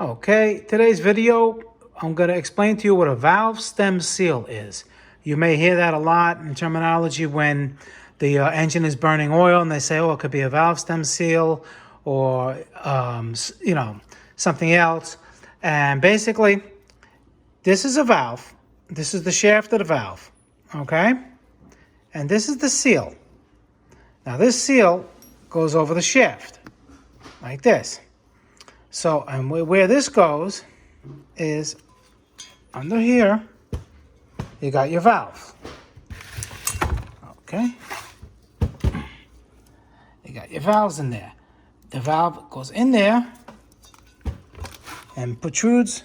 Okay, today's video, I'm going to explain to you what a valve stem seal is. You may hear that a lot in terminology when the engine is burning oil and they say, oh, it could be a valve stem seal or, something else. And basically, this is a valve. This is the shaft of the valve, okay? And this is the seal. Now, this seal goes over the shaft, like this. So, and where this goes is under here, you got your valve. Okay? You got your valves in there. The valve goes in there and protrudes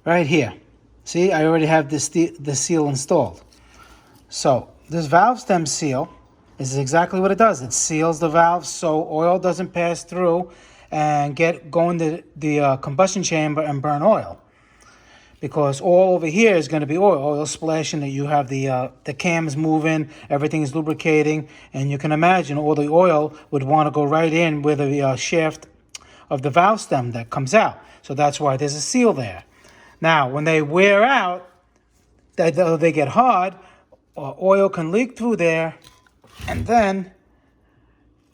right here. See, I already have the seal installed. So, this valve stem seal is exactly what it does. It seals the valve so oil doesn't pass through and go into the combustion chamber and burn oil. Because all over here is going to be oil splashing. That you have the cams moving, everything is lubricating, and you can imagine all the oil would want to go right in where the shaft of the valve stem that comes out. So that's why there's a seal there. Now, when they wear out, they get hard, oil can leak through there. And then,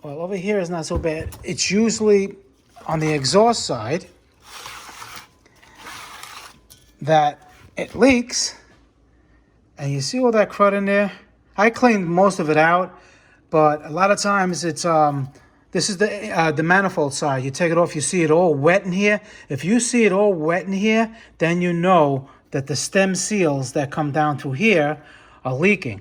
well, over here is not so bad. It's usually on the exhaust side that it leaks. And you see all that crud in there? I cleaned most of it out, but a lot of times it's this is the manifold side. You take it off, you see it all wet in here. If you see it all wet in here, then you know that the stem seals that come down through here are leaking.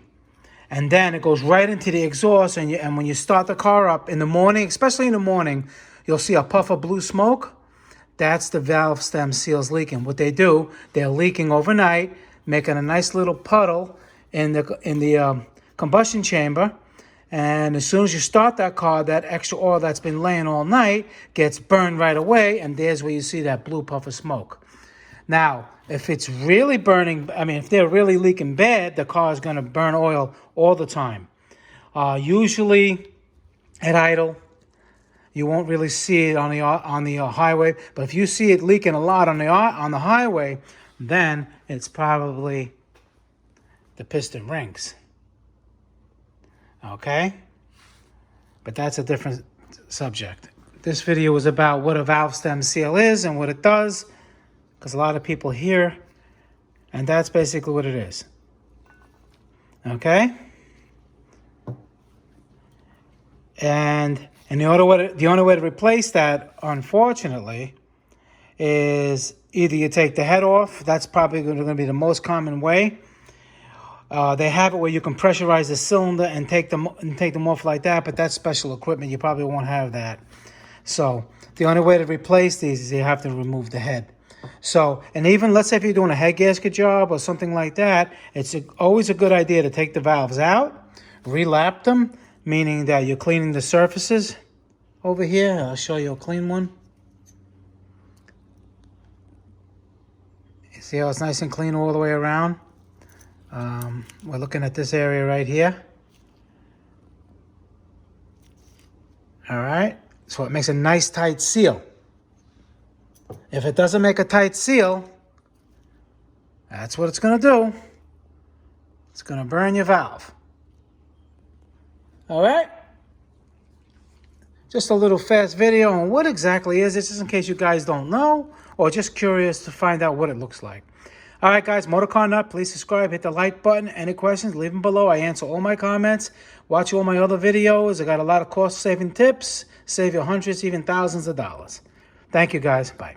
And then it goes right into the exhaust, and when you start the car up in the morning, especially in the morning, you'll see a puff of blue smoke. That's the valve stem seals leaking. What they do, they're leaking overnight, making a nice little puddle in the combustion chamber. And as soon as you start that car, that extra oil that's been laying all night gets burned right away, and there's where you see that blue puff of smoke. Now, if it's really burning, if they're really leaking bad, the car is going to burn oil all the time. Usually at idle, you won't really see it on the highway. But if you see it leaking a lot on the highway, then it's probably the piston rings. Okay? But that's a different subject. This video was about what a valve stem seal is and what it does, because a lot of people hear, and that's basically what it is. Okay? And the only way to replace that, unfortunately, is either you take the head off. That's probably going to be the most common way. They have it where you can pressurize the cylinder and take them off like that, but that's special equipment. You probably won't have that. So the only way to replace these is you have to remove the head. So, and even let's say if you're doing a head gasket job or something like that, it's always a good idea to take the valves out, relap them, meaning that you're cleaning the surfaces. Over here, I'll show you a clean one. You see how it's nice and clean all the way around? We're looking at this area right here. All right, so it makes a nice tight seal. If it doesn't make a tight seal, that's what it's going to do. It's going to burn your valve. All right? Just a little fast video on what exactly is this, just in case you guys don't know or just curious to find out what it looks like. All right, guys, MotorCarNut, please subscribe, hit the like button. Any questions, leave them below. I answer all my comments. Watch all my other videos. I got a lot of cost-saving tips. Save you hundreds, even thousands of dollars. Thank you, guys. Bye.